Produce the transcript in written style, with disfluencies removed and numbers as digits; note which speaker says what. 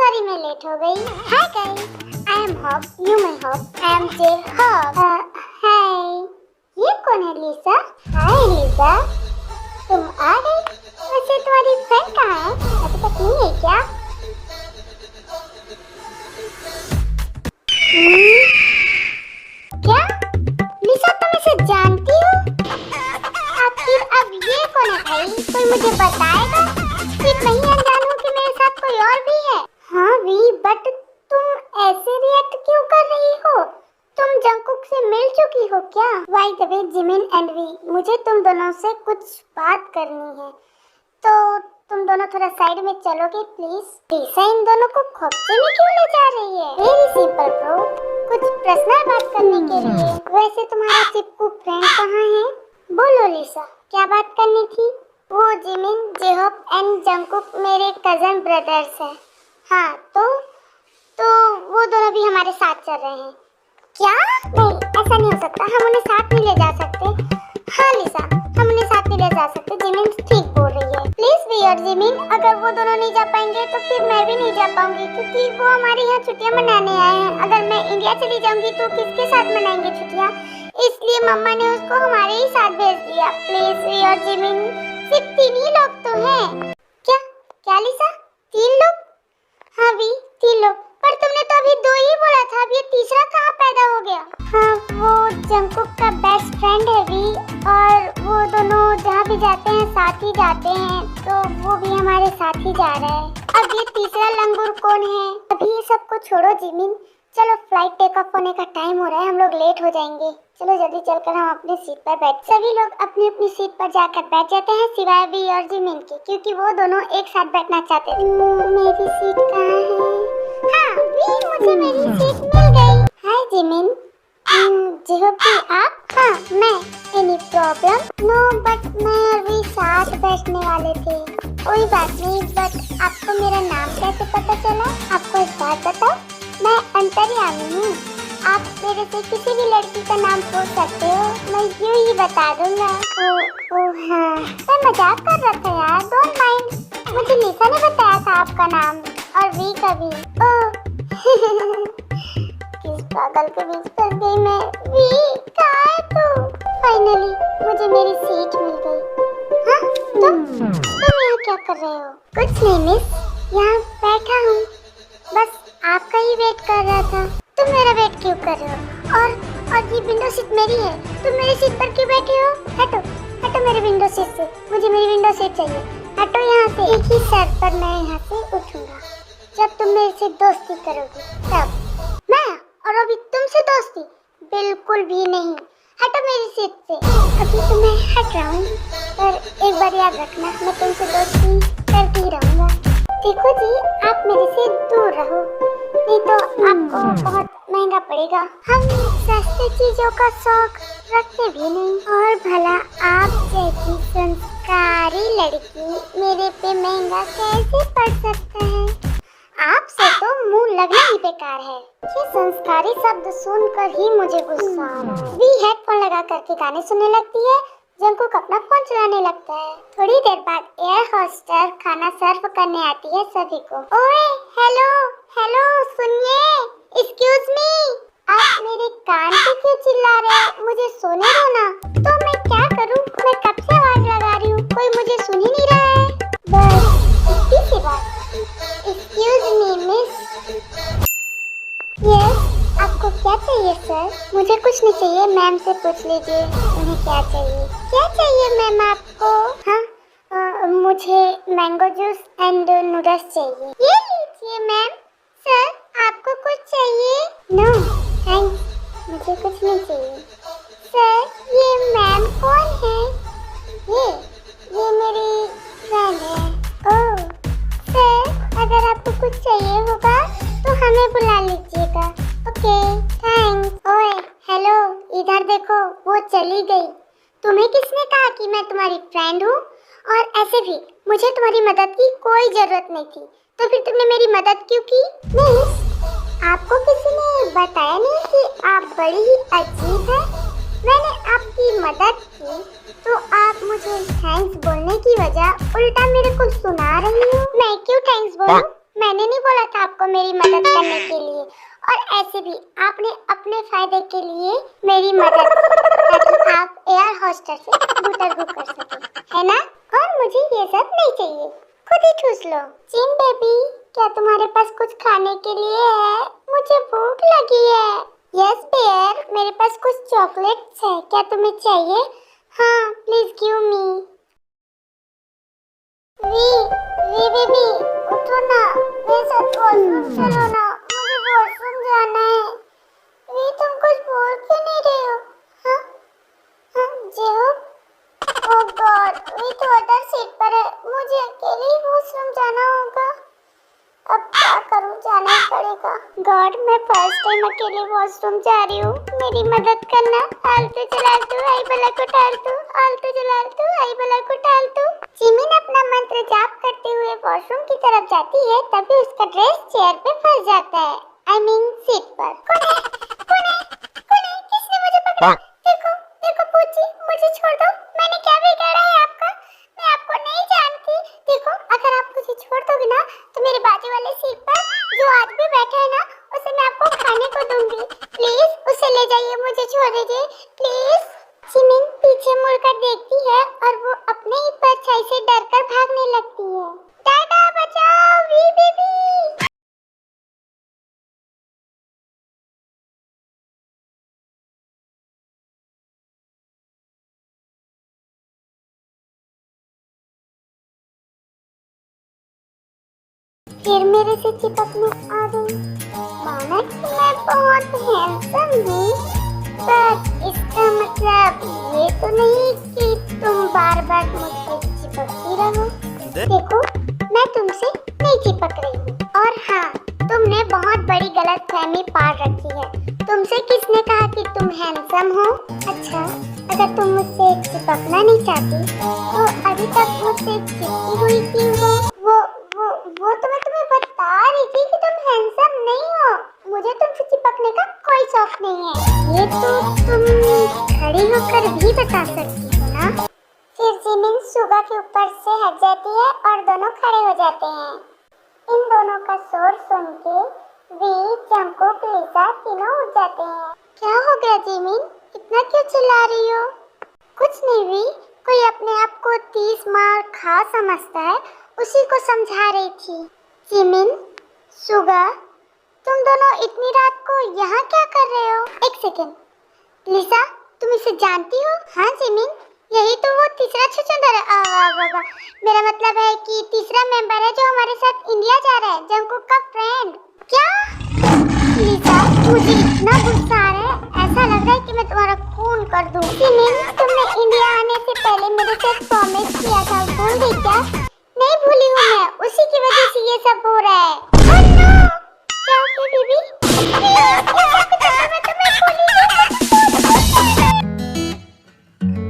Speaker 1: Sorry मैं लेट हो गई। Hi guys, I am hope, you may hope, I am J Hope. Hi, ये कौन है लिसा? हाय लिसा, तुम आ गई? वैसे तुम्हारी फ्रेंड कहाँ है? अभी तक नहीं है क्या? क्या लिसा, तुम इसे जानती हो? आखिर अब ये कौन है भाई? कोई मुझे बताएगा? सिर्फ नहीं अनजान हूँ कि मेरे साथ कोई और भी है। हाँ वी, बट तुम ऐसे रिएक्ट क्यों कर रही हो? तुम जंगकुक से मिल चुकी हो क्या? By the way Jimin and V, मुझे तुम दोनों से कुछ बात करनी है, तो तुम दोनों थोड़ा साइड में चलोगे प्लीज? लिसा इन दोनों को खोपचे में क्यों ले जा रही है? वेरी सिंपल ब्रो, कुछ पर्सनल बात करने के लिए। वैसे तुम्हारा चिपकू फ्रेंड कहाँ है? बोलो लिसा, क्या बात करनी थी? वो जिमिन, जेहोप एंड जंगकुक मेरे कजन ब्रदर्स हैं। हाँ तो वो दोनों भी हमारे साथ चल रहे हैं। क्या? नहीं, ऐसा नहीं हो सकता, हम उन्हें साथ नहीं ले जा सकते। हाँ लिसा, हम उन्हें साथ नहीं ले जा सकते, जिमिन ठीक बोल रही है। प्लीज वी और जिमिन, अगर वो दोनों नहीं जा पाएंगे तो फिर मैं भी नहीं जा पाऊंगी, क्योंकि वो हमारे यहाँ छुट्टियाँ मनाने आए हैं। अगर मैं इंडिया चली जाऊंगी तो किसके साथ मनाएंगे छुट्टियाँ? इसलिए मम्मा ने उसको हमारे ही साथ भेज दिया। प्लीज वी और जिमिन, सिर्फ 3 ही लोग तो हैं। क्या लिसा, 3 लोग? हाँ वी, 3 लोग, पर तुमने तो अभी 2 ही बोला था, अब ये तीसरा कहाँ पैदा हो गया? हाँ, वो जंगकुक का बेस्ट फ्रेंड है वी, और वो दोनों जहाँ भी जाते हैं साथ ही जाते हैं, तो वो भी हमारे साथ ही जा रहा है। अब ये तीसरा लंगूर कौन है? अभी ये सबको छोड़ो जिमिन, चलो फ्लाइट टेक ऑफ होने का टाइम हो रहा है, हम लोग लेट हो जाएंगे। चलो जल्दी चलकर हम अपनी सीट पर बैठ। सभी लोग अपनी अपनी सीट पर जाकर बैठ जाते हैं, सिवाय वी और जिमिन के, क्योंकि वो दोनों एक साथ बैठना चाहते थे। मेरी सीट कहाँ है? हाँ वी, मुझे मेरी सीट मिल गई। हाय जिमिन। जेहोप आप? हाँ मैं। Any problem? नो, बट मैं और वी साथ बैठने वाले थे। कोई बात नहीं, बट आपको मेरा नाम कैसे पता चला? आपको एक बात बताओ, मैं अंतर्यामी हूँ। आप मेरे से किसी भी लड़की का नाम पूछ सकते हो, मैं यूँ ही बता दूंगा। ओह हाँ, मैं मजाक कर रहा था यार, डोंट माइंड। मुझे लिसा ने बताया था आपका नाम, और वी का भी। ओह किस पागल के बीच फंस गई मैं। वी कहाँ है तू? फाइनली मुझे मेरी सीट मिल गई। हाँ तुम यहाँ क्या कर रहे हो? कुछ नहीं मिस, यहाँ बैठा हूँ, बस आपका ही वेट कर रहा था। तुम मेरा वेट क्यों कर रहे हो? और ये विंडो सीट मेरी है, तुम मेरी सीट पर क्यों बैठे हो? हटो मेरे विंडो सीट से, मुझे मेरी विंडो सीट चाहिए। हटो यहाँ से। एक ही शर्त पर मैं यहाँ से उठूंगा, जब तुम मेरे से दोस्ती करोगी तब। मैं? और अभी तुमसे दोस्ती? बिल्कुल भी नहीं, हटो मेरी सीट से। अभी तो मैं हट रहा हूँ, पर एक बार याद रखना, मैं तुमसे दोस्ती करती रहूंगा। देखो जी, आप मेरे से दूर रहो, नहीं तो आपको बहुत महंगा पड़ेगा। हम सस्ती चीजों का शौक रखते भी नहीं, और भला आप जैसी संस्कारी लड़की मेरे पे महंगा कैसे पड़ सकता है? आपसे तो मुंह लगना ही बेकार है। ये संस्कारी शब्द सुनकर ही मुझे गुस्सा आ रहा है। वी हेडफोन लगा करके गाने सुनने लगती है, जंगकुक अपना फोन चलाने लगता है। थोड़ी देर बाद एयर होस्टेस खाना सर्व करने आती है सभी को। ओए हेलो सुनिए, एक्सक्यूज मी, आप मेरे कान पे क्यों चिल्ला रहे हो? मुझे सोने दो ना। तो मैं क्या करूं? मैं कब से आवाज लगा रही हूँ, कोई मुझे सुन ही नहीं रहा है। बस इतनी सी बात। Excuse me miss. यस, आपको क्या चाहिए सर? मुझे कुछ नहीं चाहिए, मैम से पूछ लीजिए उन्हें क्या चाहिए। क्या चाहिए मैम आपको? हाँ मुझे मैंगो जूस एंड नूडल्स चाहिए। ये लीजिए मैम। सर आपको कुछ चाहिए? नो थैंक्स, मुझे कुछ नहीं चाहिए। सर ये मैम कौन है? ये मेरी फ्रेंड है। ओह सर, अगर आपको कुछ चाहिए होगा तो हमें बुला लीजिएगा। Okay thanks. ओए हेलो, इधर देखो, वो चली गई। तुम्हें किसने कहा कि मैं तुम्हारी फ्रेंड हूँ? और ऐसे भी मुझे तुम्हारी मदद की कोई जरूरत नहीं थी, तो फिर तुमने मेरी मदद क्यों की? मिस, आपको किसी ने बताया नहीं कि आप बड़ी ही अजीब है? मैंने आपकी मदद की तो आप मुझे थैंक्स बोलने की वजह उल्टा मेरे को सुना रही हो। मैं क्यों थैंक्स बोलूं? मैंने नहीं बोला था आपको मेरी मदद करने के लिए, और ऐसे भी आपने अपने फायदे के लिए मेरी मदद की ताकि आप एयर होस्टेस से स्कूटर बुक कर सके, है ना? और मुझे ये सब नहीं चाहिए, खुद ही ठूस लो। चिन बेबी, क्या तुम्हारे पास कुछ खाने के लिए है? मुझे भूख लगी है। यस बेयर, मेरे पास कुछ चॉकलेट्स है, क्या तुम्हें चाहिए? हाँ, please give me. V baby, उठो ना, मेरे साथ वॉशरूम चलो ना, मुझे वॉशरूम जाना है। वी, तुम कुछ बोल क्यों नहीं रहे हो? हाँ हाँ, जेहो। ओह गॉड, वी तो अदर सीट पर है, मुझे अकेले ही वॉशरूम जाना होगा। अब क्या करूं, जाना ही पड़ेगा। गॉड, मैं फर्स्ट टाइम अकेले वॉशरूम जा रही हूँ, मेरी मदद करना। आलतू चलालतू आई बला को टालतू, आलतू चलालतू आई बला को टालतू। जिमिन अपना मंत्र जाप करते हुए वॉशरूम की तरफ जाती है, तभी उसका ड्रेस चेयर पे फंस जाता है, आई मीन सीट पर। कौन है? कौन है? कौन है? किसने मुझे पकड़ा? देखो देखो पूछी, मुझे छोड़ दो, मैंने क्या बिगाड़ा है आपका? मैं आपको नहीं जानती। देखो, अगर आप मुझे छोड़ दोगे ना तो मेरे बाजू वाले सीट पर जो आदमी बैठा है ना, उसे मैं आपको खाने को दूंगी। प्लीज उसे ले जाइए, मुझे छोड़ दीजिए प्लीज। जिमिन पीछे मुड़कर देखती है और वो अपने ही परछाई से डरकर भागने लगती है। टाटा, बचाओ वी बेबी। फिर मेरे से चिपकने आ गई। माना कि मैं बहुत हैंडसम हूँ, पर इसका मतलब ये तो नहीं कि तुम बार बार मुझसे चिपकती रहो। देखो, मैं तुमसे नहीं चिपक रही हूँ, और हाँ, तुमने बहुत बड़ी गलतफहमी पाल रखी है। तुमसे किसने कहा कि तुम हैंडसम हो? अच्छा, अगर तुम मुझसे चिपकना नहीं चाहती तो अभी तक मुझसे चिपकी हुई क्यों हो? वो तो मैं तुम्हें बता रही थी कि तुम हैंडसम नहीं हो। मुझे तुमसे चिपकने का कोई शौक नहीं है। ये तो तुम खड़ी होकर भी बता सकती हो ना। फिर जिमिन सुगा के ऊपर से हट जाती है और दोनों खड़े हो जाते हैं। इन दोनों का शोर सुन के वी, जंगकुक, लिसा तीनों उठ जाते हैं। क्या हो गया जिमिन, इतना क्यों चिल्ला रही हो? कुछ नहीं वी, कोई अपने आप को 30 मार खा समझता है, उसी को समझा रही थी। जिमिन, सुगा, तुम दोनों इतनी रात को यहाँ क्या कर रहे हो? एक सेकेंड, लिसा, तुम इसे जानती हो? हाँ जिमिन, यही तो वो तीसरा छुछुंदर है। मेरा मतलब है कि तीसरा मेंबर है जो हमारे साथ इंडिया जा रहा है, जंगकुक का फ्रेंड। क्या? लिसा, मुझे इतना गुस्सा आ रहा है, ऐसा लग रहा है कि मैं तुम्हारा खून कर दूं। जिमिन, तुमने इंडिया आने से पहले मेरे साथ प्रॉमिस किया था, भूल गई क्या? नहीं भूली हूँ मैं, उसी की वजह से ये सब हो रहा है।